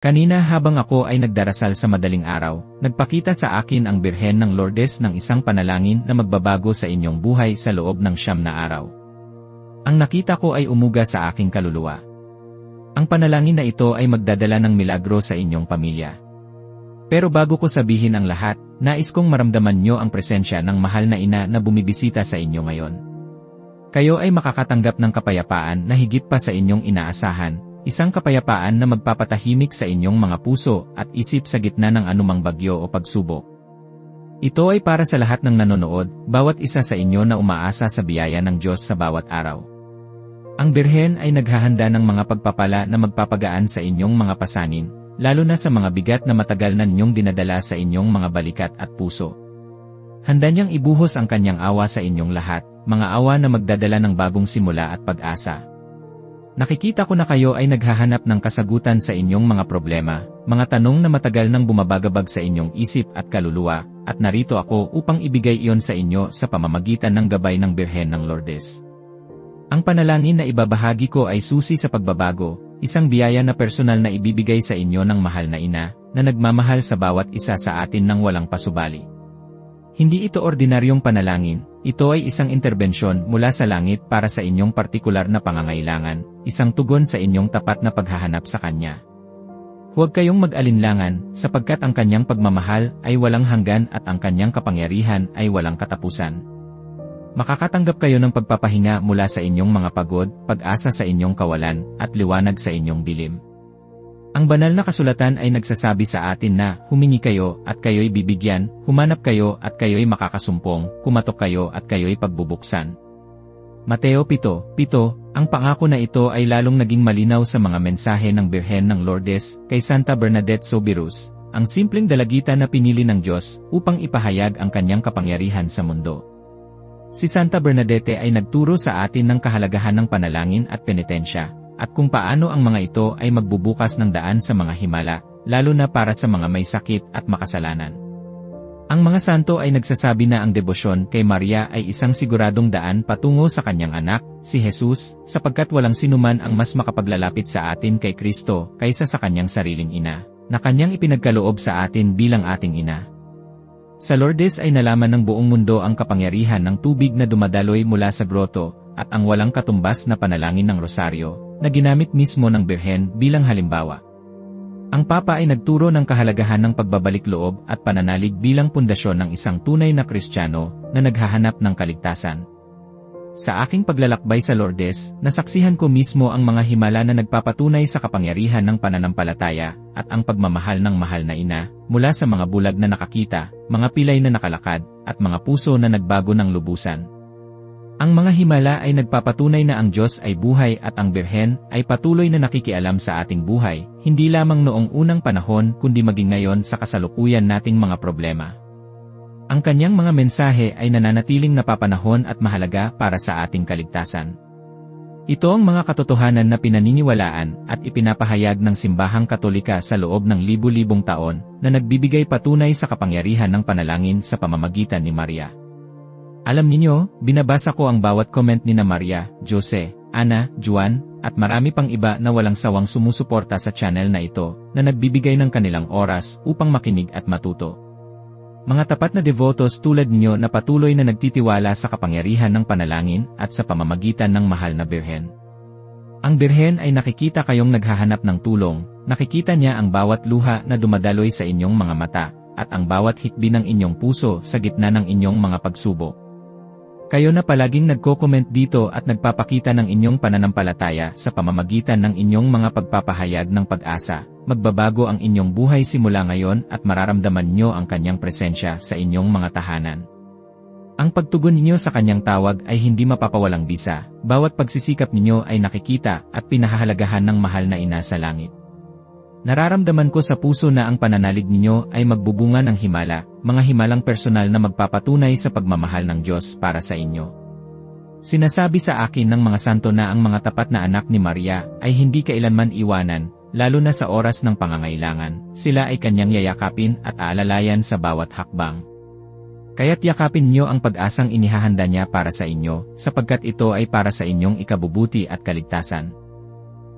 Kanina habang ako ay nagdarasal sa madaling araw, nagpakita sa akin ang Birhen ng Lourdes ng isang panalangin na magbabago sa inyong buhay sa loob ng 9 na araw. Ang nakita ko ay umuga sa aking kaluluwa. Ang panalangin na ito ay magdadala ng milagro sa inyong pamilya. Pero bago ko sabihin ang lahat, nais kong maramdaman nyo ang presensya ng mahal na ina na bumibisita sa inyo ngayon. Kayo ay makakatanggap ng kapayapaan na higit pa sa inyong inaasahan. Isang kapayapaan na magpapatahimik sa inyong mga puso at isip sa gitna ng anumang bagyo o pagsubok. Ito ay para sa lahat ng nanonood, bawat isa sa inyo na umaasa sa biyaya ng Diyos sa bawat araw. Ang Birhen ay naghahanda ng mga pagpapala na magpapagaan sa inyong mga pasanin, lalo na sa mga bigat na matagal na ninyong dinadala sa inyong mga balikat at puso. Handa niyang ibuhos ang kanyang awa sa inyong lahat, mga awa na magdadala ng bagong simula at pag-asa. Nakikita ko na kayo ay naghahanap ng kasagutan sa inyong mga problema, mga tanong na matagal nang bumabagabag sa inyong isip at kaluluwa, at narito ako upang ibigay iyon sa inyo sa pamamagitan ng gabay ng Birhen ng Lourdes. Ang panalangin na ibabahagi ko ay susi sa pagbabago, isang biyaya na personal na ibibigay sa inyo ng mahal na ina, na nagmamahal sa bawat isa sa atin ng walang pasubali. Hindi ito ordinaryong panalangin, ito ay isang interbensyon mula sa langit para sa inyong partikular na pangangailangan, isang tugon sa inyong tapat na paghahanap sa Kanya. Huwag kayong mag-alinlangan, sapagkat ang Kanyang pagmamahal ay walang hanggan at ang Kanyang kapangyarihan ay walang katapusan. Makakatanggap kayo ng pagpapahinga mula sa inyong mga pagod, pag-asa sa inyong kawalan, at liwanag sa inyong dilim. Ang banal na kasulatan ay nagsasabi sa atin na, humingi kayo at kayo'y bibigyan, humanap kayo at kayo'y makakasumpong, kumatok kayo at kayo'y pagbubuksan. Mateo 7:7, ang pangako na ito ay lalong naging malinaw sa mga mensahe ng Birhen ng Lourdes kay Santa Bernadette Soubirous, ang simpleng dalagita na pinili ng Diyos upang ipahayag ang kanyang kapangyarihan sa mundo. Si Santa Bernadette ay nagturo sa atin ng kahalagahan ng panalangin at penitensya, at kung paano ang mga ito ay magbubukas ng daan sa mga himala, lalo na para sa mga may sakit at makasalanan. Ang mga santo ay nagsasabi na ang debosyon kay Maria ay isang siguradong daan patungo sa kanyang anak, si Jesus, sapagkat walang sinuman ang mas makapaglalapit sa atin kay Kristo kaysa sa kanyang sariling ina, na kanyang ipinagkaloob sa atin bilang ating ina. Sa Lourdes ay nalaman ng buong mundo ang kapangyarihan ng tubig na dumadaloy mula sa groto, at ang walang katumbas na panalangin ng rosaryo, na ginamit mismo ng Birhen bilang halimbawa. Ang Papa ay nagturo ng kahalagahan ng pagbabalik loob at pananalig bilang pundasyon ng isang tunay na Kristiyano na naghahanap ng kaligtasan. Sa aking paglalakbay sa Lourdes, nasaksihan ko mismo ang mga himala na nagpapatunay sa kapangyarihan ng pananampalataya at ang pagmamahal ng mahal na ina, mula sa mga bulag na nakakita, mga pilay na nakalakad, at mga puso na nagbago ng lubusan. Ang mga himala ay nagpapatunay na ang Diyos ay buhay at ang Birhen ay patuloy na nakikialam sa ating buhay, hindi lamang noong unang panahon kundi maging ngayon sa kasalukuyan nating mga problema. Ang kanyang mga mensahe ay nananatiling napapanahon at mahalaga para sa ating kaligtasan. Ito ang mga katotohanan na pinaniniwalaan at ipinapahayag ng Simbahang Katolika sa loob ng libu-libong taon na nagbibigay patunay sa kapangyarihan ng panalangin sa pamamagitan ni Maria. Alam ninyo, binabasa ko ang bawat comment ni Maria, Jose, Ana, Juan, at marami pang iba na walang sawang sumusuporta sa channel na ito, na nagbibigay ng kanilang oras upang makinig at matuto. Mga tapat na devotos tulad ninyo na patuloy na nagtitiwala sa kapangyarihan ng panalangin at sa pamamagitan ng mahal na Birhen. Ang Birhen ay nakikita kayong naghahanap ng tulong, nakikita niya ang bawat luha na dumadaloy sa inyong mga mata, at ang bawat hikbi ng inyong puso sa gitna ng inyong mga pagsubok. Kayo na palaging nagko-comment dito at nagpapakita ng inyong pananampalataya sa pamamagitan ng inyong mga pagpapahayag ng pag-asa, magbabago ang inyong buhay simula ngayon at mararamdaman nyo ang kanyang presensya sa inyong mga tahanan. Ang pagtugon ninyo sa kanyang tawag ay hindi mapapawalang bisa, bawat pagsisikap ninyo ay nakikita at pinahahalagahan ng mahal na ina sa langit. Nararamdaman ko sa puso na ang pananalig ninyo ay magbubunga ng himala, mga himalang personal na magpapatunay sa pagmamahal ng Diyos para sa inyo. Sinasabi sa akin ng mga santo na ang mga tapat na anak ni Maria ay hindi kailanman iwanan, lalo na sa oras ng pangangailangan, sila ay kanyang yayakapin at aalalayan sa bawat hakbang. Kaya't yakapin niyo ang pag-asang inihahanda niya para sa inyo, sapagkat ito ay para sa inyong ikabubuti at kaligtasan.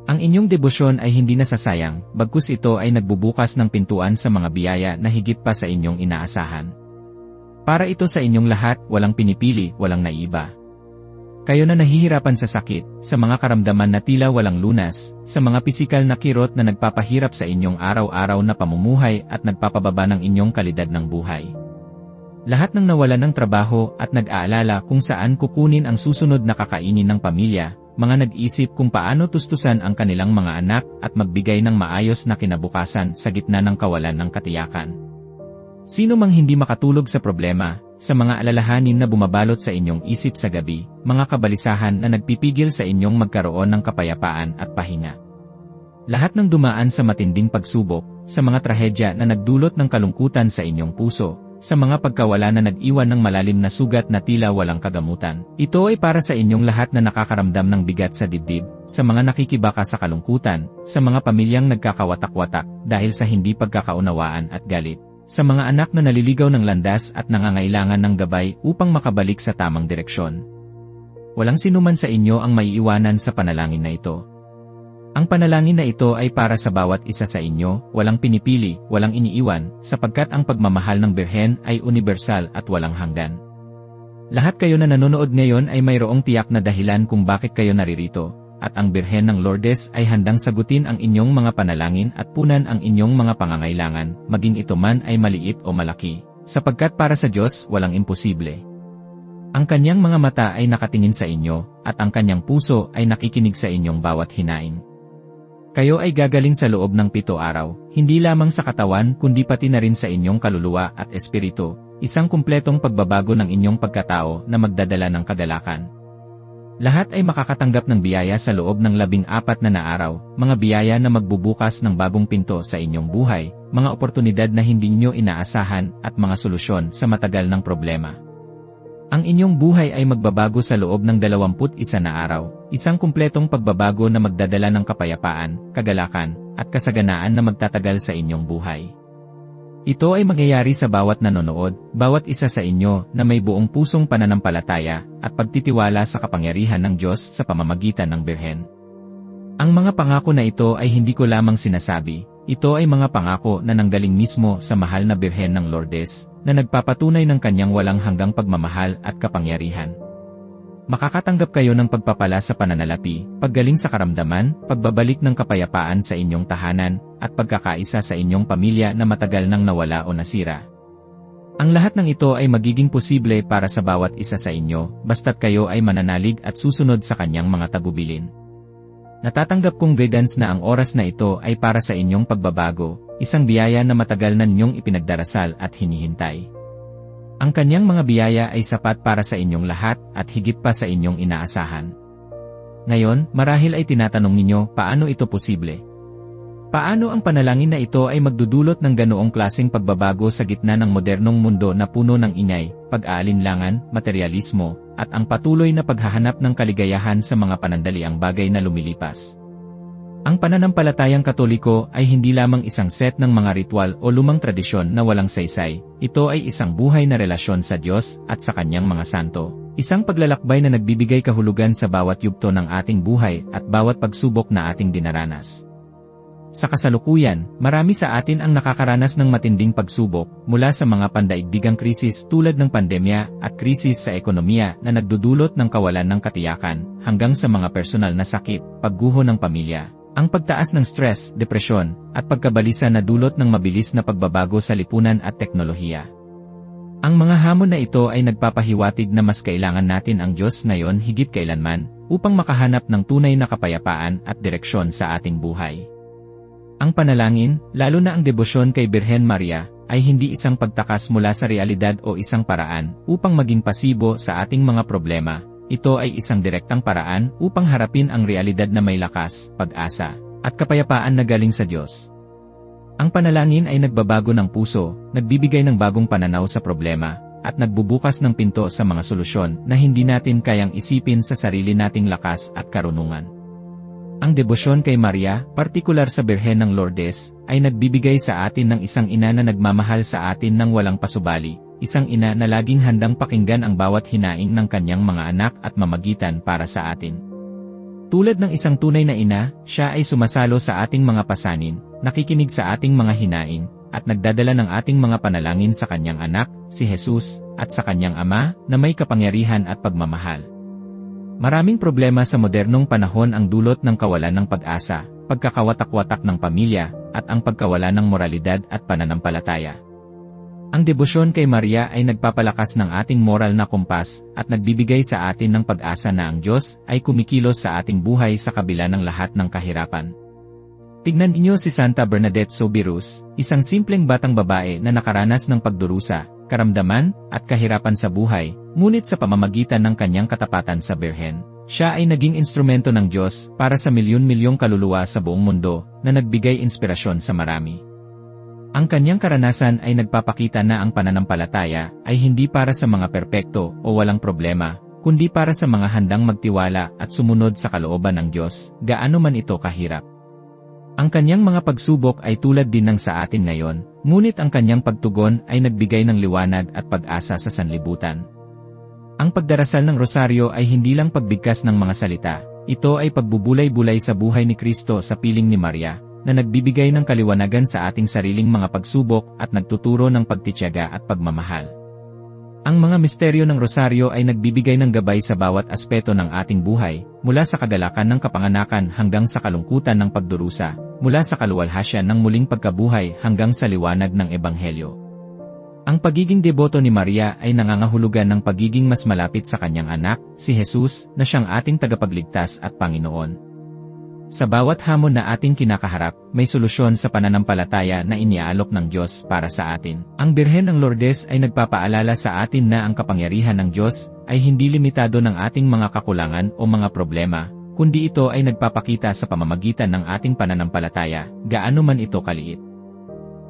Ang inyong debosyon ay hindi nasasayang, bagkus ito ay nagbubukas ng pintuan sa mga biyaya na higit pa sa inyong inaasahan. Para ito sa inyong lahat, walang pinipili, walang naiba. Kayo na nahihirapan sa sakit, sa mga karamdaman na tila walang lunas, sa mga pisikal na kirot na nagpapahirap sa inyong araw-araw na pamumuhay at nagpapababa ng inyong kalidad ng buhay. Lahat ng nawalan ng trabaho at nag-aalala kung saan kukunin ang susunod na kakainin ng pamilya, mga nag-isip kung paano tustusan ang kanilang mga anak at magbigay ng maayos na kinabukasan sa gitna ng kawalan ng katiyakan. Sino mang hindi makatulog sa problema, sa mga alalahanin na bumabalot sa inyong isip sa gabi, mga kabalisahan na nagpipigil sa inyong magkaroon ng kapayapaan at pahinga. Lahat ng dumaan sa matinding pagsubok, sa mga trahedya na nagdulot ng kalungkutan sa inyong puso, sa mga pagkawala na nag-iwan ng malalim na sugat na tila walang kagamutan. Ito ay para sa inyong lahat na nakakaramdam ng bigat sa dibdib, sa mga nakikibaka sa kalungkutan, sa mga pamilyang nagkakawatak-watak dahil sa hindi pagkakaunawaan at galit, sa mga anak na naliligaw ng landas at nangangailangan ng gabay upang makabalik sa tamang direksyon. Walang sinuman sa inyo ang maiiwanan sa panalangin na ito. Ang panalangin na ito ay para sa bawat isa sa inyo, walang pinipili, walang iniiwan, sapagkat ang pagmamahal ng Birhen ay universal at walang hanggan. Lahat kayo na nanonood ngayon ay mayroong tiyak na dahilan kung bakit kayo naririto, at ang Birhen ng Lourdes ay handang sagutin ang inyong mga panalangin at punan ang inyong mga pangangailangan, maging ito man ay maliit o malaki, sapagkat para sa Diyos walang imposible. Ang kanyang mga mata ay nakatingin sa inyo, at ang kanyang puso ay nakikinig sa inyong bawat hinaing. Kayo ay gagaling sa loob ng 7 araw, hindi lamang sa katawan kundi pati na rin sa inyong kaluluwa at espiritu, isang kumpletong pagbabago ng inyong pagkatao na magdadala ng kagalakan. Lahat ay makakatanggap ng biyaya sa loob ng 14 na araw, mga biyaya na magbubukas ng bagong pinto sa inyong buhay, mga oportunidad na hindi nyo inaasahan at mga solusyon sa matagal ng problema. Ang inyong buhay ay magbabago sa loob ng 21 na araw, isang kumpletong pagbabago na magdadala ng kapayapaan, kagalakan, at kasaganaan na magtatagal sa inyong buhay. Ito ay mangyayari sa bawat nanonood, bawat isa sa inyo na may buong pusong pananampalataya at pagtitiwala sa kapangyarihan ng Diyos sa pamamagitan ng Birhen. Ang mga pangako na ito ay hindi ko lamang sinasabi, ito ay mga pangako na nanggaling mismo sa mahal na Birhen ng Lourdes, na nagpapatunay ng kanyang walang hanggang pagmamahal at kapangyarihan. Makakatanggap kayo ng pagpapala sa pananalapi, paggaling sa karamdaman, pagbabalik ng kapayapaan sa inyong tahanan, at pagkakaisa sa inyong pamilya na matagal nang nawala o nasira. Ang lahat ng ito ay magiging posible para sa bawat isa sa inyo, basta't kayo ay mananalig at susunod sa kanyang mga tagubilin. Natatanggap kong guidance na ang oras na ito ay para sa inyong pagbabago, isang biyaya na matagal na ninyong ipinagdarasal at hinihintay. Ang kanyang mga biyaya ay sapat para sa inyong lahat at higit pa sa inyong inaasahan. Ngayon, marahil ay tinatanong ninyo, paano ito posible? Paano ang panalangin na ito ay magdudulot ng ganoong klaseng pagbabago sa gitna ng modernong mundo na puno ng ingay, pag-aalinlangan, materialismo, at ang patuloy na paghahanap ng kaligayahan sa mga panandaliang bagay na lumilipas? Ang pananampalatayang Katoliko ay hindi lamang isang set ng mga ritual o lumang tradisyon na walang saysay, ito ay isang buhay na relasyon sa Diyos at sa kanyang mga santo, isang paglalakbay na nagbibigay kahulugan sa bawat yugto ng ating buhay at bawat pagsubok na ating dinaranas. Sa kasalukuyan, marami sa atin ang nakakaranas ng matinding pagsubok, mula sa mga pandaigdigang krisis tulad ng pandemya at krisis sa ekonomiya na nagdudulot ng kawalan ng katiyakan, hanggang sa mga personal na sakit, pagguho ng pamilya, ang pagtaas ng stress, depresyon, at pagkabalisa na dulot ng mabilis na pagbabago sa lipunan at teknolohiya. Ang mga hamon na ito ay nagpapahiwatig na mas kailangan natin ang Diyos ngayon higit kailanman, upang makahanap ng tunay na kapayapaan at direksyon sa ating buhay. Ang panalangin, lalo na ang debosyon kay Birhen Maria, ay hindi isang pagtakas mula sa realidad o isang paraan upang maging pasibo sa ating mga problema. Ito ay isang direktang paraan upang harapin ang realidad na may lakas, pag-asa, at kapayapaan na galing sa Diyos. Ang panalangin ay nagbabago ng puso, nagbibigay ng bagong pananaw sa problema, at nagbubukas ng pinto sa mga solusyon na hindi natin kayang isipin sa sarili nating lakas at karunungan. Ang debosyon kay Maria, partikular sa Birhen ng Lourdes, ay nagbibigay sa atin ng isang ina na nagmamahal sa atin ng walang pasubali, isang ina na laging handang pakinggan ang bawat hinaing ng kanyang mga anak at mamagitan para sa atin. Tulad ng isang tunay na ina, siya ay sumasalo sa ating mga pasanin, nakikinig sa ating mga hinaing, at nagdadala ng ating mga panalangin sa kanyang anak, si Jesus, at sa kanyang ama, na may kapangyarihan at pagmamahal. Maraming problema sa modernong panahon ang dulot ng kawalan ng pag-asa, pagkakawatak-watak ng pamilya, at ang pagkawala ng moralidad at pananampalataya. Ang debosyon kay Maria ay nagpapalakas ng ating moral na kompas at nagbibigay sa atin ng pag-asa na ang Diyos ay kumikilos sa ating buhay sa kabila ng lahat ng kahirapan. Tignan niyo si Santa Bernadette Soubirous, isang simpleng batang babae na nakaranas ng pagdurusa, karamdaman, at kahirapan sa buhay, ngunit sa pamamagitan ng kanyang katapatan sa Birhen, siya ay naging instrumento ng Diyos para sa milyon-milyong kaluluwa sa buong mundo na nagbigay inspirasyon sa marami. Ang kanyang karanasan ay nagpapakita na ang pananampalataya ay hindi para sa mga perpekto o walang problema, kundi para sa mga handang magtiwala at sumunod sa kalooban ng Diyos, gaano man ito kahirap. Ang kanyang mga pagsubok ay tulad din ng sa atin ngayon, ngunit ang kanyang pagtugon ay nagbigay ng liwanag at pag-asa sa sanlibutan. Ang pagdarasal ng rosaryo ay hindi lang pagbigkas ng mga salita, ito ay pagbubulay-bulay sa buhay ni Kristo sa piling ni Maria, na nagbibigay ng kaliwanagan sa ating sariling mga pagsubok at nagtuturo ng pagtitiyaga at pagmamahal. Ang mga misteryo ng rosaryo ay nagbibigay ng gabay sa bawat aspeto ng ating buhay, mula sa kagalakan ng kapanganakan hanggang sa kalungkutan ng pagdurusa, mula sa kaluwalhasya ng muling pagkabuhay hanggang sa liwanag ng Ebanghelyo. Ang pagiging deboto ni Maria ay nangangahulugan ng pagiging mas malapit sa kanyang anak, si Jesus, na siyang ating tagapagligtas at Panginoon. Sa bawat hamon na ating kinakaharap, may solusyon sa pananampalataya na iniaalok ng Diyos para sa atin. Ang Birhen ng Lourdes ay nagpapaalala sa atin na ang kapangyarihan ng Diyos ay hindi limitado ng ating mga kakulangan o mga problema, kundi ito ay nagpapakita sa pamamagitan ng ating pananampalataya, gaano man ito kaliit.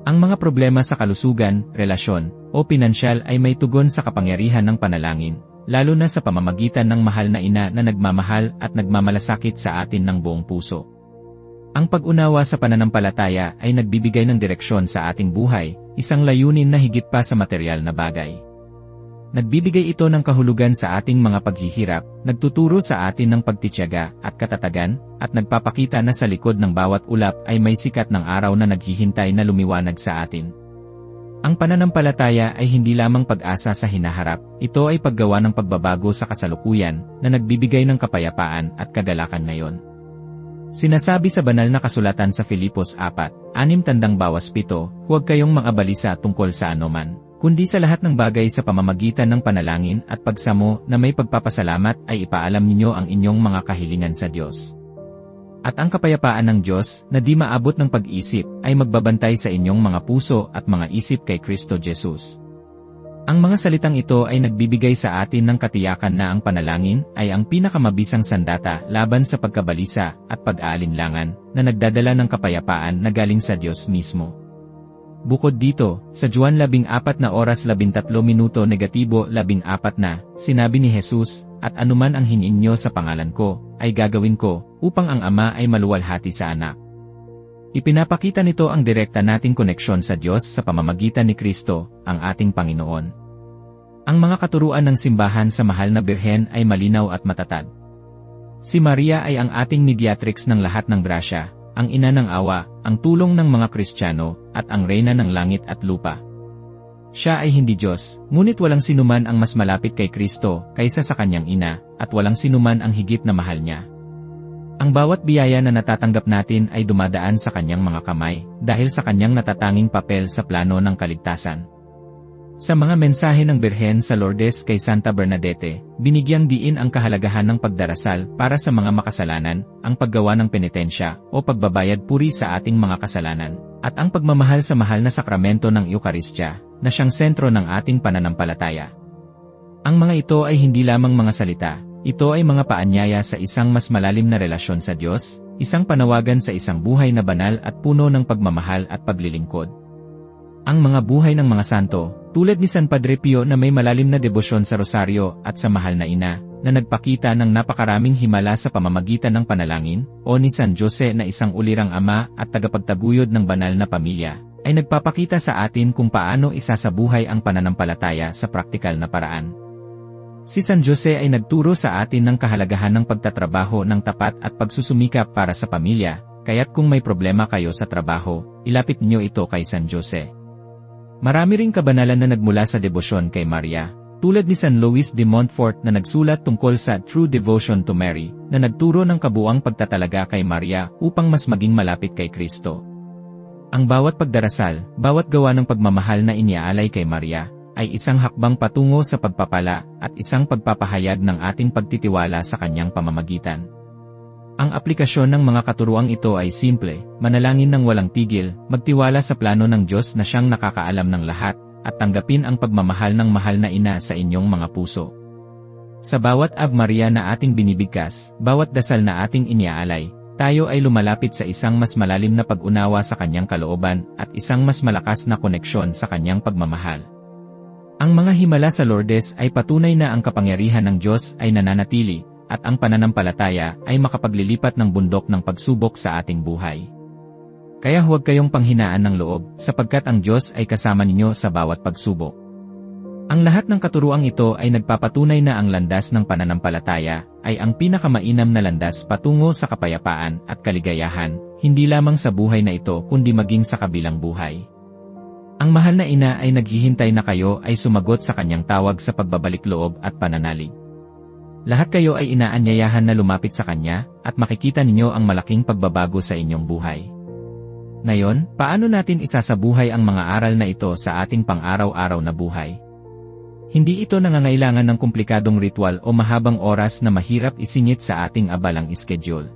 Ang mga problema sa kalusugan, relasyon, o pinansyal ay may tugon sa kapangyarihan ng panalangin, lalo na sa pamamagitan ng mahal na ina na nagmamahal at nagmamalasakit sa atin ng buong puso. Ang pag-unawa sa pananampalataya ay nagbibigay ng direksyon sa ating buhay, isang layunin na higit pa sa material na bagay. Nagbibigay ito ng kahulugan sa ating mga paghihirap, nagtuturo sa atin ng pagtitiyaga at katatagan, at nagpapakita na sa likod ng bawat ulap ay may sikat ng araw na naghihintay na lumiwanag sa atin. Ang pananampalataya ay hindi lamang pag-asa sa hinaharap, ito ay paggawa ng pagbabago sa kasalukuyan na nagbibigay ng kapayapaan at kagalakan ngayon. Sinasabi sa banal na kasulatan sa Filipos 4:6-7, huwag kayong mangabalisa tungkol sa anuman, kundi sa lahat ng bagay sa pamamagitan ng panalangin at pagsamo na may pagpapasalamat ay ipaalam ninyo ang inyong mga kahilingan sa Diyos. At ang kapayapaan ng Diyos, na di maabot ng pag-isip, ay magbabantay sa inyong mga puso at mga isip kay Kristo Jesus. Ang mga salitang ito ay nagbibigay sa atin ng katiyakan na ang panalangin ay ang pinakamabisang sandata laban sa pagkabalisa at pag-aalinlangan, na nagdadala ng kapayapaan na galing sa Diyos mismo. Bukod dito, sa Juan 14:13 -14 na, sinabi ni Jesus, at anuman ang hingin nyo sa pangalan ko, ay gagawin ko, upang ang Ama ay maluwalhati sa anak. Ipinapakita nito ang direkta nating koneksyon sa Diyos sa pamamagitan ni Kristo, ang ating Panginoon. Ang mga katuruan ng simbahan sa mahal na Birhen ay malinaw at matatag. Si Maria ay ang ating mediatrix ng lahat ng grasya, ang ina ng awa, ang tulong ng mga Kristiyano, at ang reyna ng langit at lupa. Siya ay hindi Diyos, ngunit walang sinuman ang mas malapit kay Kristo kaysa sa kanyang ina, at walang sinuman ang higit na mahal niya. Ang bawat biyaya na natatanggap natin ay dumadaan sa kanyang mga kamay, dahil sa kanyang natatanging papel sa plano ng kaligtasan. Sa mga mensahe ng Birhen sa Lourdes kay Santa Bernadette, binigyang diin ang kahalagahan ng pagdarasal para sa mga makasalanan, ang paggawa ng penitensya o pagbabayad puri sa ating mga kasalanan, at ang pagmamahal sa mahal na sakramento ng Eukaristya, na siyang sentro ng ating pananampalataya. Ang mga ito ay hindi lamang mga salita, ito ay mga paanyaya sa isang mas malalim na relasyon sa Diyos, isang panawagan sa isang buhay na banal at puno ng pagmamahal at paglilingkod. Ang mga buhay ng mga santo, tulad ni San Padre Pio na may malalim na debosyon sa rosaryo at sa mahal na ina, na nagpakita ng napakaraming himala sa pamamagitan ng panalangin, o ni San Jose na isang ulirang ama at tagapagtaguyod ng banal na pamilya, ay nagpapakita sa atin kung paano isasabuhay ang pananampalataya sa praktikal na paraan. Si San Jose ay nagturo sa atin ng kahalagahan ng pagtatrabaho ng tapat at pagsusumikap para sa pamilya, kaya't kung may problema kayo sa trabaho, ilapit niyo ito kay San Jose. Marami ring kabanalan na nagmula sa debosyon kay Maria, tulad ni San Louis de Montfort na nagsulat tungkol sa True Devotion to Mary, na nagturo ng kabuuang pagtatalaga kay Maria upang mas maging malapit kay Kristo. Ang bawat pagdarasal, bawat gawa ng pagmamahal na iniaalay kay Maria, ay isang hakbang patungo sa pagpapala at isang pagpapahayag ng ating pagtitiwala sa kanyang pamamagitan. Ang aplikasyon ng mga katuruang ito ay simple, manalangin ng walang tigil, magtiwala sa plano ng Diyos na siyang nakakaalam ng lahat, at tanggapin ang pagmamahal ng mahal na ina sa inyong mga puso. Sa bawat Ave Maria na ating binibigkas, bawat dasal na ating iniaalay, tayo ay lumalapit sa isang mas malalim na pag-unawa sa kanyang kalooban at isang mas malakas na koneksyon sa kanyang pagmamahal. Ang mga himala sa Lourdes ay patunay na ang kapangyarihan ng Diyos ay nananatili, at ang pananampalataya ay makapaglilipat ng bundok ng pagsubok sa ating buhay. Kaya huwag kayong panghinaan ng loob, sapagkat ang Diyos ay kasama ninyo sa bawat pagsubok. Ang lahat ng katuruang ito ay nagpapatunay na ang landas ng pananampalataya ay ang pinakamainam na landas patungo sa kapayapaan at kaligayahan, hindi lamang sa buhay na ito kundi maging sa kabilang buhay. Ang mahal na ina ay naghihintay na kayo ay sumagot sa kanyang tawag sa pagbabalik loob at pananalig. Lahat kayo ay inaanyayahan na lumapit sa kanya, at makikita ninyo ang malaking pagbabago sa inyong buhay. Ngayon, paano natin isasabuhay ang mga aral na ito sa ating pang-araw-araw na buhay? Hindi ito nangangailangan ng komplikadong ritual o mahabang oras na mahirap isingit sa ating abalang schedule.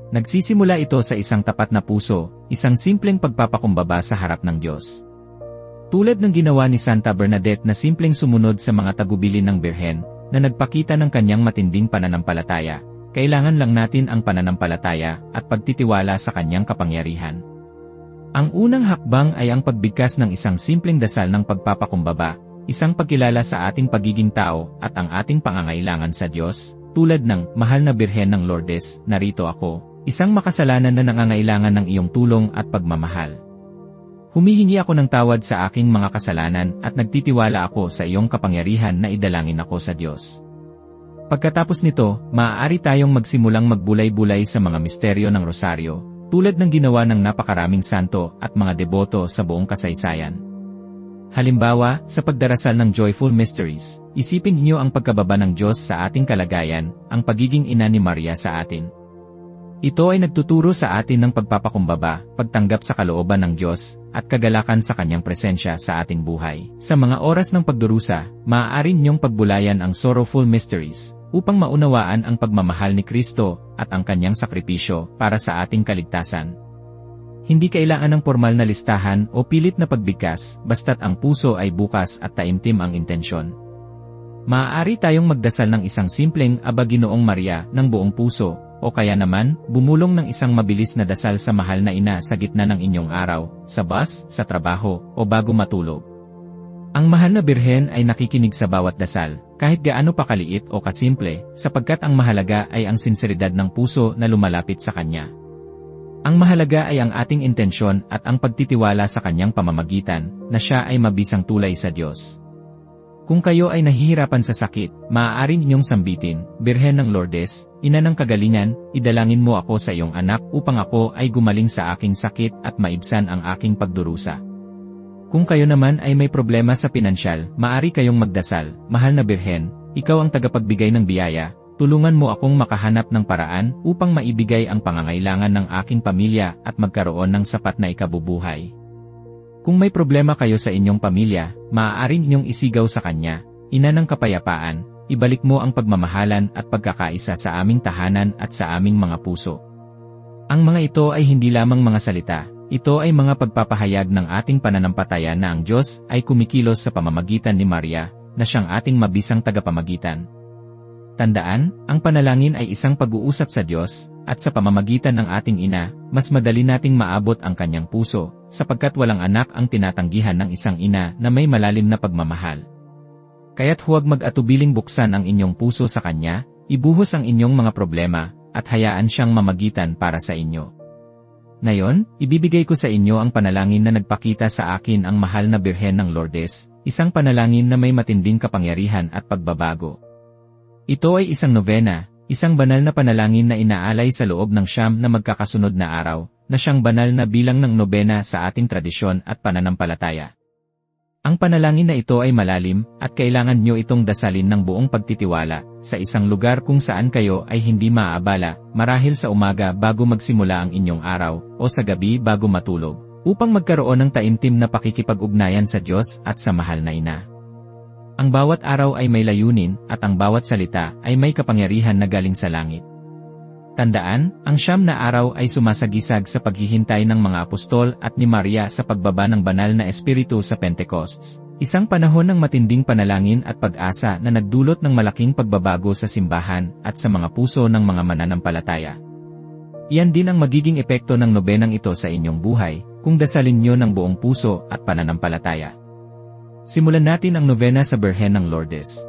Nagsisimula ito sa isang tapat na puso, isang simpleng pagpapakumbaba sa harap ng Diyos. Tulad ng ginawa ni Santa Bernadette na simpleng sumunod sa mga tagubilin ng Birhen, na nagpakita ng kanyang matinding pananampalataya, kailangan lang natin ang pananampalataya at pagtitiwala sa kanyang kapangyarihan. Ang unang hakbang ay ang pagbigkas ng isang simpleng dasal ng pagpapakumbaba, isang pagkilala sa ating pagiging tao at ang ating pangangailangan sa Diyos, tulad ng Mahal na Birhen ng Lourdes, narito ako, isang makasalanan na nangangailangan ng iyong tulong at pagmamahal. Humihingi ako ng tawad sa aking mga kasalanan at nagtitiwala ako sa iyong kapangyarihan na idalangin ako sa Diyos. Pagkatapos nito, maaari tayong magsimulang magbulay-bulay sa mga misteryo ng rosaryo, tulad ng ginawa ng napakaraming santo at mga deboto sa buong kasaysayan. Halimbawa, sa pagdarasal ng Joyful Mysteries, isipin niyo ang pagkababa ng Diyos sa ating kalagayan, ang pagiging ina ni Maria sa atin. Ito ay nagtuturo sa atin ng pagpapakumbaba, pagtanggap sa kalooban ng Diyos, at kagalakan sa kanyang presensya sa ating buhay. Sa mga oras ng pagdurusa, maaari ninyong pagbulayan ang Sorrowful Mysteries, upang maunawaan ang pagmamahal ni Kristo at ang kanyang sakripisyo para sa ating kaligtasan. Hindi kailangan ng formal na listahan o pilit na pagbigkas, basta't ang puso ay bukas at taimtim ang intensyon. Maaari tayong magdasal ng isang simpleng Aba Ginoong Maria ng buong puso, o kaya naman, bumulong ng isang mabilis na dasal sa mahal na ina sa gitna ng inyong araw, sa bus, sa trabaho, o bago matulog. Ang mahal na Birhen ay nakikinig sa bawat dasal, kahit gaano pa kaliit o kasimple, sapagkat ang mahalaga ay ang sinseridad ng puso na lumalapit sa kanya. Ang mahalaga ay ang ating intensyon at ang pagtitiwala sa kanyang pamamagitan, na siya ay mabisang tulay sa Diyos. Kung kayo ay nahihirapan sa sakit, maaari ninyong sambitin, Birhen ng Lourdes, Ina ng Kagalingan, idalangin mo ako sa iyong anak upang ako ay gumaling sa aking sakit at maibsan ang aking pagdurusa. Kung kayo naman ay may problema sa pinansyal, maaari kayong magdasal, Mahal na Birhen, ikaw ang tagapagbigay ng biyaya, tulungan mo akong makahanap ng paraan upang maibigay ang pangangailangan ng aking pamilya at magkaroon ng sapat na ikabubuhay. Kung may problema kayo sa inyong pamilya, maaari ninyong isigaw sa kanya, Ina ng Kapayapaan, ibalik mo ang pagmamahalan at pagkakaisa sa aming tahanan at sa aming mga puso. Ang mga ito ay hindi lamang mga salita, ito ay mga pagpapahayag ng ating pananampalataya na ang Diyos ay kumikilos sa pamamagitan ni Maria, na siyang ating mabisang tagapamagitan. Tandaan, ang panalangin ay isang pag-uusap sa Diyos, at sa pamamagitan ng ating ina, mas madali nating maabot ang kanyang puso, sapagkat walang anak ang tinatanggihan ng isang ina na may malalim na pagmamahal. Kaya't huwag mag-atubiling buksan ang inyong puso sa kanya, ibuhos ang inyong mga problema, at hayaan siyang mamagitan para sa inyo. Ngayon, ibibigay ko sa inyo ang panalangin na nagpakita sa akin ang mahal na Birhen ng Lourdes, isang panalangin na may matinding kapangyarihan at pagbabago. Ito ay isang nobena, isang banal na panalangin na inaalay sa loob ng 9 na magkakasunod na araw, na siyang banal na bilang ng nobena sa ating tradisyon at pananampalataya. Ang panalangin na ito ay malalim, at kailangan nyo itong dasalin ng buong pagtitiwala, sa isang lugar kung saan kayo ay hindi maaabala, marahil sa umaga bago magsimula ang inyong araw, o sa gabi bago matulog, upang magkaroon ng taimtim na pakikipag-ugnayan sa Diyos at sa mahal na Ina. Ang bawat araw ay may layunin, at ang bawat salita ay may kapangyarihan na galing sa langit. Tandaan, ang 9 na araw ay sumasagisag sa paghihintay ng mga apostol at ni Maria sa pagbaba ng banal na espiritu sa Pentecosts. Isang panahon ng matinding panalangin at pag-asa na nagdulot ng malaking pagbabago sa simbahan at sa mga puso ng mga mananampalataya. Iyan din ang magiging epekto ng nobenang ito sa inyong buhay, kung dasalin nyo ng buong puso at pananampalataya. Simulan natin ang nobena sa Birhen ng Lourdes.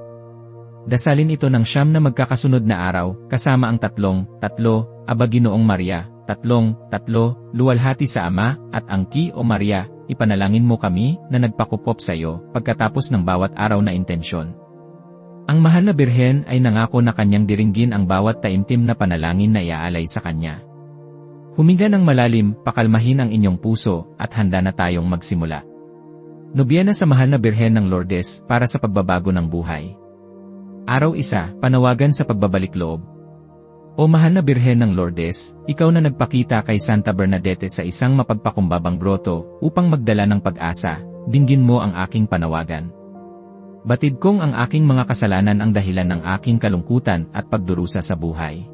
Dasalin ito ng 9 na magkakasunod na araw, kasama ang 3, Aba Ginoong Maria, 3, luwalhati sa Ama, at ang Ki o Maria, ipanalangin mo kami, na nagpakupop sa iyo, pagkatapos ng bawat araw na intensyon. Ang mahal na Birhen ay nangako na kanyang diringgin ang bawat taimtim na panalangin na iaalay sa kanya. Huminga ng malalim, pakalmahin ang inyong puso, at handa na tayong magsimula. Nobyena sa mahal na Birhen ng Lourdes para sa pagbabago ng buhay. Araw 1, panawagan sa pagbabalik loob. O mahal na Birhen ng Lourdes, ikaw na nagpakita kay Santa Bernadette sa isang mapagpakumbabang groto upang magdala ng pag-asa, dinggin mo ang aking panawagan. Batid kong ang aking mga kasalanan ang dahilan ng aking kalungkutan at pagdurusa sa buhay.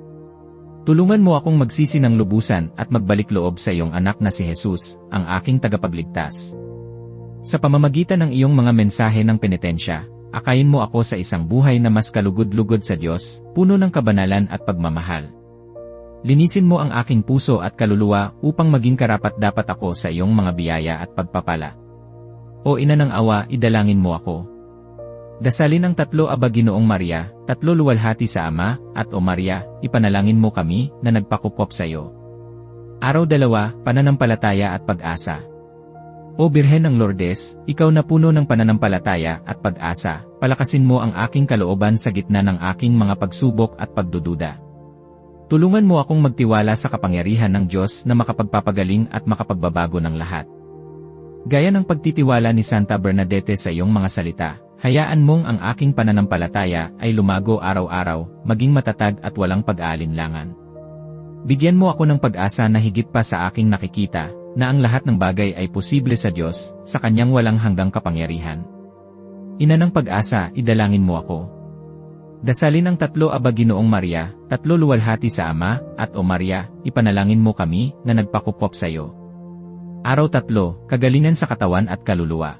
Tulungan mo akong magsisi ng lubusan at magbalik loob sa iyong anak na si Jesus, ang aking tagapagligtas. Sa pamamagitan ng iyong mga mensahe ng penitensya, akayin mo ako sa isang buhay na mas kalugod-lugod sa Diyos, puno ng kabanalan at pagmamahal. Linisin mo ang aking puso at kaluluwa upang maging karapat-dapat ako sa iyong mga biyaya at pagpapala. O Ina ng Awa, idalangin mo ako. Dasalin ang 3 Aba Ginoong Maria, 3 luwalhati sa Ama, at O Maria, ipanalangin mo kami, na nagpakupop sa iyo. Araw 2, pananampalataya at pag-asa. O Birhen ng Lourdes, ikaw na puno ng pananampalataya at pag-asa, palakasin mo ang aking kalooban sa gitna ng aking mga pagsubok at pagdududa. Tulungan mo akong magtiwala sa kapangyarihan ng Diyos na makapagpapagaling at makapagbabago ng lahat. Gaya ng pagtitiwala ni Santa Bernadette sa iyong mga salita, hayaan mong ang aking pananampalataya ay lumago araw-araw, maging matatag at walang pag-aalinlangan. Bigyan mo ako ng pag-asa na higit pa sa aking nakikita, na ang lahat ng bagay ay posible sa Diyos, sa Kanyang walang hanggang kapangyarihan. Ina ng pag-asa, idalangin mo ako. Dasalin ang 3 Aba Ginoong Maria, 3 luwalhati sa Ama, at O Maria, ipanalangin mo kami, na nagpakupop sa iyo. Araw 3, kagalingan sa katawan at kaluluwa.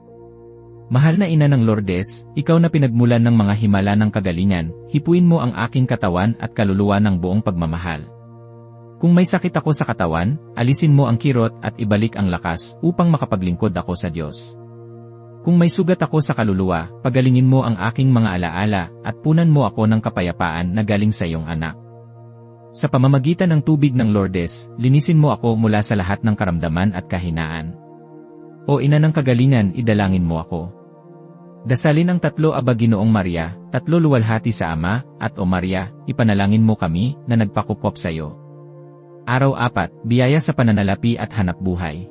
Mahal na Ina ng Lourdes, ikaw na pinagmulan ng mga himala ng kagalingan, hipuin mo ang aking katawan at kaluluwa ng buong pagmamahal. Kung may sakit ako sa katawan, alisin mo ang kirot at ibalik ang lakas upang makapaglingkod ako sa Diyos. Kung may sugat ako sa kaluluwa, pagalingin mo ang aking mga alaala at punan mo ako ng kapayapaan na galing sa iyong anak. Sa pamamagitan ng tubig ng Lourdes, linisin mo ako mula sa lahat ng karamdaman at kahinaan. O Ina ng kagalingan, idalangin mo ako. Dasalin ang 3 Aba Ginoong Maria, 3 luwalhati sa Ama, at O Maria, ipanalangin mo kami, na nagpakupop sa iyo. Araw 4, biyaya sa pananalapi at hanap buhay.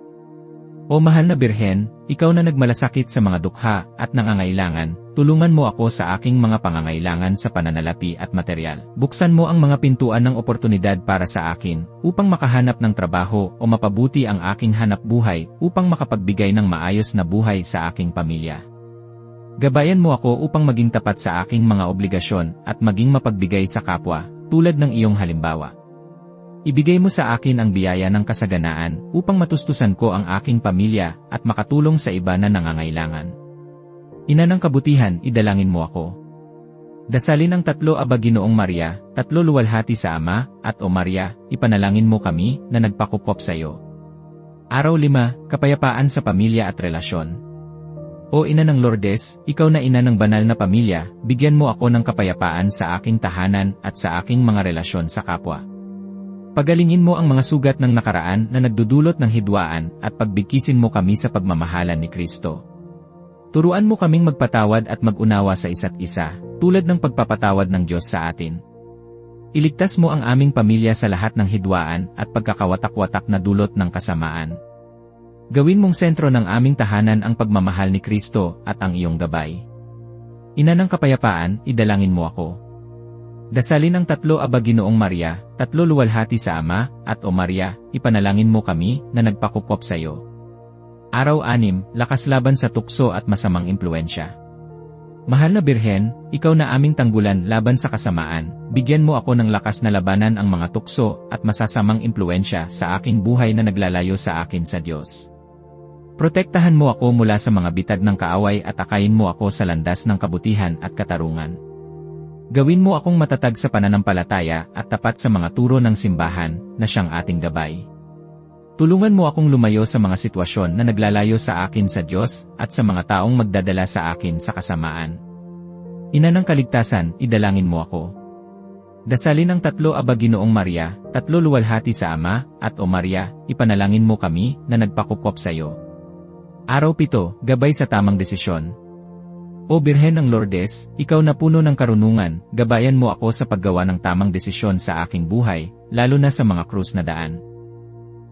O mahal na Birhen, ikaw na nagmalasakit sa mga dukha at nangangailangan, tulungan mo ako sa aking mga pangangailangan sa pananalapi at materyal. Buksan mo ang mga pintuan ng oportunidad para sa akin, upang makahanap ng trabaho o mapabuti ang aking hanap buhay, upang makapagbigay ng maayos na buhay sa aking pamilya. Gabayan mo ako upang maging tapat sa aking mga obligasyon at maging mapagbigay sa kapwa, tulad ng iyong halimbawa. Ibigay mo sa akin ang biyaya ng kasaganaan upang matustusan ko ang aking pamilya at makatulong sa iba na nangangailangan. Ina ng kabutihan, idalangin mo ako. Dasalin ang 3 Aba Ginoong Maria, 3 luwalhati sa Ama, at O Maria, ipanalangin mo kami, na nagpakupop sa iyo. Araw 5, kapayapaan sa pamilya at relasyon. O Ina ng Lourdes, ikaw na Ina ng banal na pamilya, bigyan mo ako ng kapayapaan sa aking tahanan at sa aking mga relasyon sa kapwa. Pagalingin mo ang mga sugat ng nakaraan na nagdudulot ng hidwaan at pagbigkisin mo kami sa pagmamahalan ni Kristo. Turuan mo kaming magpatawad at mag-unawa sa isa't isa, tulad ng pagpapatawad ng Diyos sa atin. Iligtas mo ang aming pamilya sa lahat ng hidwaan at pagkakawatak-watak na dulot ng kasamaan. Gawin mong sentro ng aming tahanan ang pagmamahal ni Kristo at ang iyong gabay. Ina ng kapayapaan, idalangin mo ako. Dasalin ang tatlo Aba Ginoong Maria, tatlo luwalhati sa Ama, at O Maria, ipanalangin mo kami na nagpakupop sa iyo. Araw 6, lakas laban sa tukso at masamang impluensya. Mahal na Birhen, ikaw na aming tanggulan laban sa kasamaan, bigyan mo ako ng lakas na labanan ang mga tukso at masasamang impluensya sa aking buhay na naglalayo sa akin sa Diyos. Protektahan mo ako mula sa mga bitag ng kaaway at akayin mo ako sa landas ng kabutihan at katarungan. Gawin mo akong matatag sa pananampalataya at tapat sa mga turo ng simbahan na siyang ating gabay. Tulungan mo akong lumayo sa mga sitwasyon na naglalayo sa akin sa Diyos at sa mga taong magdadala sa akin sa kasamaan. Ina ng kaligtasan, idalangin mo ako. Dasalin ang tatlo Aba Ginoong Maria, tatlo luwalhati sa Ama, at O Maria, ipanalangin mo kami na nagpakupop sa iyo. Araw 7, gabay sa tamang desisyon. O Birhen ng Lourdes, ikaw na puno ng karunungan, gabayan mo ako sa paggawa ng tamang desisyon sa aking buhay, lalo na sa mga krus na daan.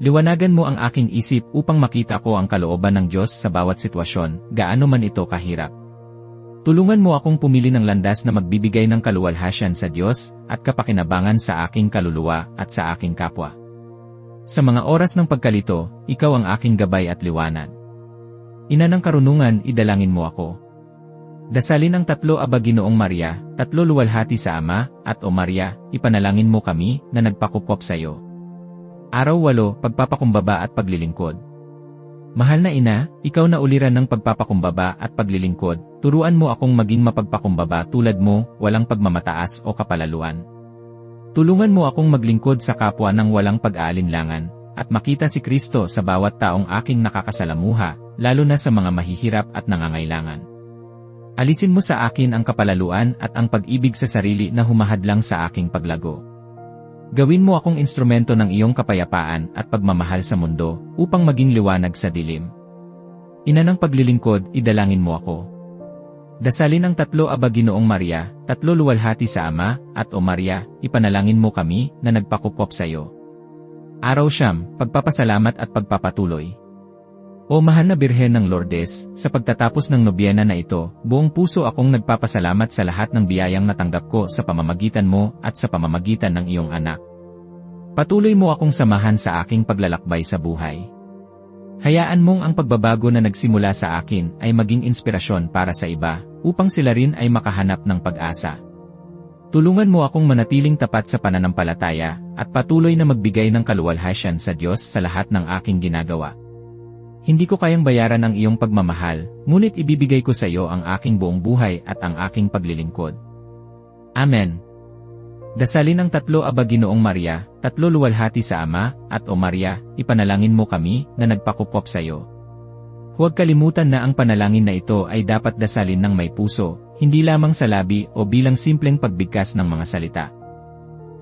Liwanagan mo ang aking isip upang makita ko ang kalooban ng Diyos sa bawat sitwasyon, gaano man ito kahirap. Tulungan mo akong pumili ng landas na magbibigay ng kaluwalhasyan sa Diyos at kapakinabangan sa aking kaluluwa at sa aking kapwa. Sa mga oras ng pagkalito, ikaw ang aking gabay at liwanag. Ina ng karunungan, idalangin mo ako. Dasalin ang tatlo Aba Ginoong Maria, tatlo luwalhati sa Ama, at O Maria, ipanalangin mo kami na nagpakupop sa iyo. Araw 8, pagpapakumbaba at paglilingkod. Mahal na Ina, ikaw na uliran ng pagpapakumbaba at paglilingkod, turuan mo akong maging mapagpakumbaba tulad mo, walang pagmamataas o kapalaluan. Tulungan mo akong maglingkod sa kapwa ng walang pag-aalinlangan, at makita si Kristo sa bawat taong aking nakakasalamuha, lalo na sa mga mahihirap at nangangailangan. Alisin mo sa akin ang kapalaluan at ang pag-ibig sa sarili na humahadlang sa aking paglago. Gawin mo akong instrumento ng iyong kapayapaan at pagmamahal sa mundo, upang maging liwanag sa dilim. Ina ng paglilingkod, idalangin mo ako. Dasalin ang tatlo Aba Ginoong Maria, tatlo luwalhati sa Ama, at O Maria, ipanalangin mo kami na nagpakupop sa iyo. Araw 9, pagpapasalamat at pagpapatuloy. O mahal na Birhen ng Lourdes, sa pagtatapos ng nobyena na ito, buong puso akong nagpapasalamat sa lahat ng biyayang natanggap ko sa pamamagitan mo at sa pamamagitan ng iyong anak. Patuloy mo akong samahan sa aking paglalakbay sa buhay. Hayaan mong ang pagbabago na nagsimula sa akin ay maging inspirasyon para sa iba, upang sila rin ay makahanap ng pag-asa. Tulungan mo akong manatiling tapat sa pananampalataya, at patuloy na magbigay ng kaluwalhasyan sa Diyos sa lahat ng aking ginagawa. Hindi ko kayang bayaran ang iyong pagmamahal, ngunit ibibigay ko sa iyo ang aking buong buhay at ang aking paglilingkod. Amen. Dasalin ang tatlo Aba Ginoong Maria, tatlo luwalhati sa Ama, at O Maria, ipanalangin mo kami na nagpakupop sa iyo. Huwag kalimutan na ang panalangin na ito ay dapat dasalin ng may puso, hindi lamang sa labi o bilang simpleng pagbigkas ng mga salita.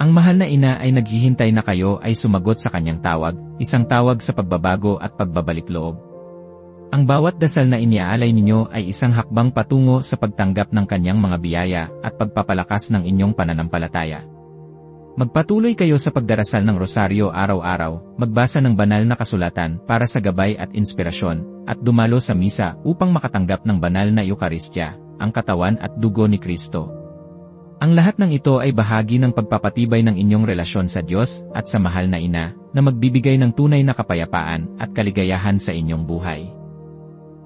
Ang mahal na Ina ay naghihintay na kayo ay sumagot sa kanyang tawag, isang tawag sa pagbabago at pagbabalik loob. Ang bawat dasal na iniaalay ninyo ay isang hakbang patungo sa pagtanggap ng kanyang mga biyaya at pagpapalakas ng inyong pananampalataya. Magpatuloy kayo sa pagdarasal ng rosaryo araw-araw, magbasa ng banal na kasulatan para sa gabay at inspirasyon, at dumalo sa misa upang makatanggap ng banal na Eukaristya, ang katawan at dugo ni Kristo. Ang lahat ng ito ay bahagi ng pagpapatibay ng inyong relasyon sa Diyos at sa mahal na Ina, na magbibigay ng tunay na kapayapaan at kaligayahan sa inyong buhay.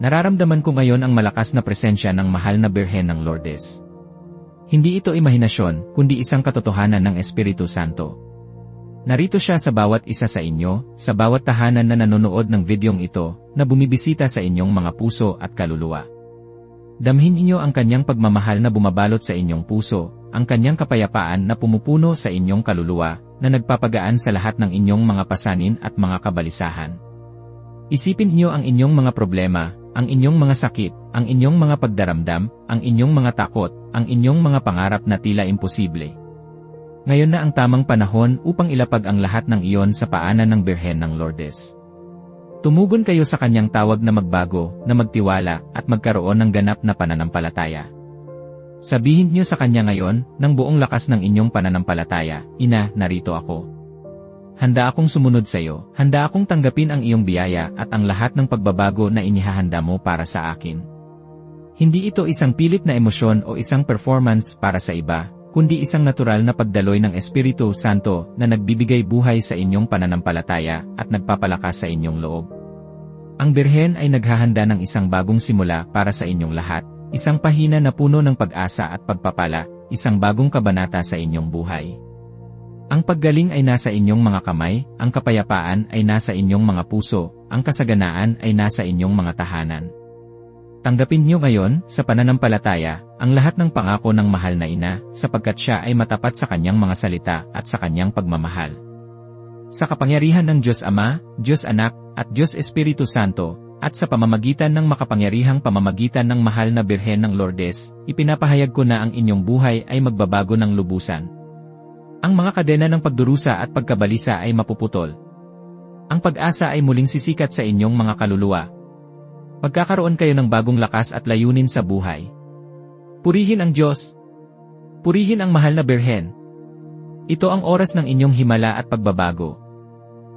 Nararamdaman ko ngayon ang malakas na presensya ng mahal na Birhen ng Lourdes. Hindi ito imahinasyon, kundi isang katotohanan ng Espiritu Santo. Narito siya sa bawat isa sa inyo, sa bawat tahanan na nanonood ng videong ito, na bumibisita sa inyong mga puso at kaluluwa. Damhin inyo ang kanyang pagmamahal na bumabalot sa inyong puso, ang kanyang kapayapaan na pumupuno sa inyong kaluluwa, na nagpapagaan sa lahat ng inyong mga pasanin at mga kabalisahan. Isipin niyo ang inyong mga problema, ang inyong mga sakit, ang inyong mga pagdaramdam, ang inyong mga takot, ang inyong mga pangarap na tila imposible. Ngayon na ang tamang panahon upang ilapag ang lahat ng iyon sa paanan ng Birhen ng Lourdes. Tumugon kayo sa kanyang tawag na magbago, na magtiwala, at magkaroon ng ganap na pananampalataya. Sabihin niyo sa kanya ngayon, ng buong lakas ng inyong pananampalataya, Ina, narito ako. Handa akong sumunod sa iyo, handa akong tanggapin ang iyong biyaya at ang lahat ng pagbabago na inihahanda mo para sa akin. Hindi ito isang pilit na emosyon o isang performance para sa iba, kundi isang natural na pagdaloy ng Espiritu Santo na nagbibigay buhay sa inyong pananampalataya at nagpapalakas sa inyong loob. Ang Birhen ay naghahanda ng isang bagong simula para sa inyong lahat, isang pahina na puno ng pag-asa at pagpapala, isang bagong kabanata sa inyong buhay. Ang paggaling ay nasa inyong mga kamay, ang kapayapaan ay nasa inyong mga puso, ang kasaganaan ay nasa inyong mga tahanan. Tanggapin niyo ngayon, sa pananampalataya, ang lahat ng pangako ng mahal na ina, sapagkat siya ay matapat sa kanyang mga salita at sa kanyang pagmamahal. Sa kapangyarihan ng Diyos Ama, Diyos Anak, at Diyos Espiritu Santo, at sa pamamagitan ng makapangyarihang pamamagitan ng mahal na Birhen ng Lourdes, ipinapahayag ko na ang inyong buhay ay magbabago ng lubusan. Ang mga kadena ng pagdurusa at pagkabalisa ay mapuputol. Ang pag-asa ay muling sisikat sa inyong mga kaluluwa. Magkakaroon kayo ng bagong lakas at layunin sa buhay. Purihin ang Diyos. Purihin ang mahal na Birhen. Ito ang oras ng inyong himala at pagbabago.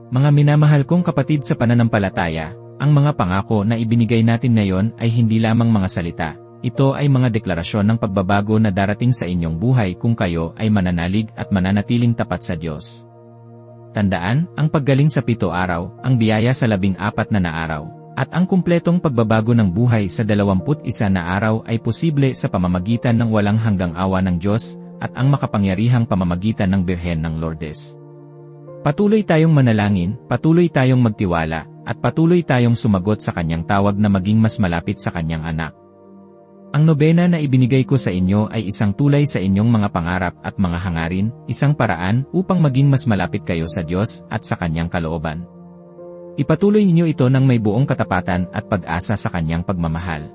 Mga minamahal kong kapatid sa pananampalataya, ang mga pangako na ibinigay natin ngayon ay hindi lamang mga salita. Ito ay mga deklarasyon ng pagbabago na darating sa inyong buhay kung kayo ay mananalig at mananatiling tapat sa Diyos. Tandaan, ang paggaling sa 7 araw, ang biyaya sa 14 na araw, at ang kumpletong pagbabago ng buhay sa 21 na araw ay posible sa pamamagitan ng walang hanggang awa ng Diyos at ang makapangyarihang pamamagitan ng Birhen ng Lourdes. Patuloy tayong manalangin, patuloy tayong magtiwala, at patuloy tayong sumagot sa kanyang tawag na maging mas malapit sa kanyang anak. Ang nobena na ibinigay ko sa inyo ay isang tulay sa inyong mga pangarap at mga hangarin, isang paraan upang maging mas malapit kayo sa Diyos at sa kanyang kalooban. Ipatuloy ninyo ito ng may buong katapatan at pag-asa sa kanyang pagmamahal.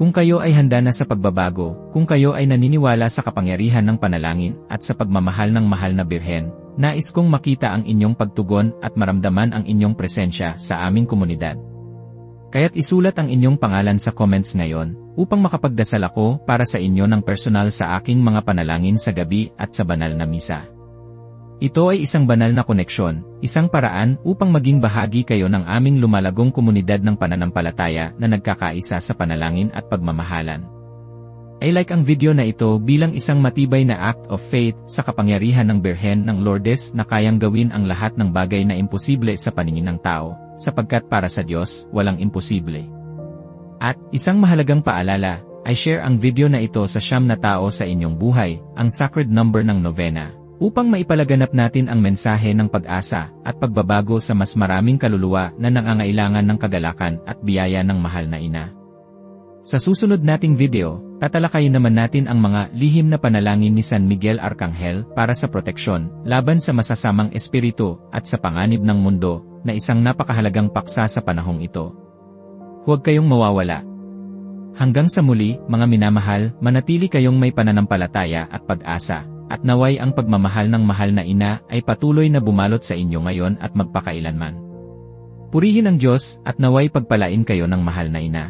Kung kayo ay handa na sa pagbabago, kung kayo ay naniniwala sa kapangyarihan ng panalangin at sa pagmamahal ng mahal na Birhen, nais kong makita ang inyong pagtugon at maramdaman ang inyong presensya sa aming komunidad. Kaya't isulat ang inyong pangalan sa comments ngayon, upang makapagdasal ako para sa inyo ng personal sa aking mga panalangin sa gabi at sa banal na misa. Ito ay isang banal na koneksyon, isang paraan upang maging bahagi kayo ng aming lumalagong komunidad ng pananampalataya na nagkakaisa sa panalangin at pagmamahalan. I like ang video na ito bilang isang matibay na act of faith sa kapangyarihan ng Birhen ng Lourdes na kayang gawin ang lahat ng bagay na imposible sa paningin ng tao, sapagkat para sa Diyos, walang imposible. At, isang mahalagang paalala, I share ang video na ito sa 9 na tao sa inyong buhay, ang sacred number ng novena, upang maipalaganap natin ang mensahe ng pag-asa at pagbabago sa mas maraming kaluluwa na nangangailangan ng kagalakan at biyaya ng mahal na ina. Sa susunod nating video, tatalakayin naman natin ang mga lihim na panalangin ni San Miguel Arcangel para sa proteksyon, laban sa masasamang espiritu at sa panganib ng mundo, na isang napakahalagang paksa sa panahong ito. Huwag kayong mawawala. Hanggang sa muli, mga minamahal, manatili kayong may pananampalataya at pag-asa, at naway ang pagmamahal ng mahal na ina ay patuloy na bumalot sa inyo ngayon at magpakailanman. Purihin ang Diyos at naway pagpalain kayo ng mahal na ina.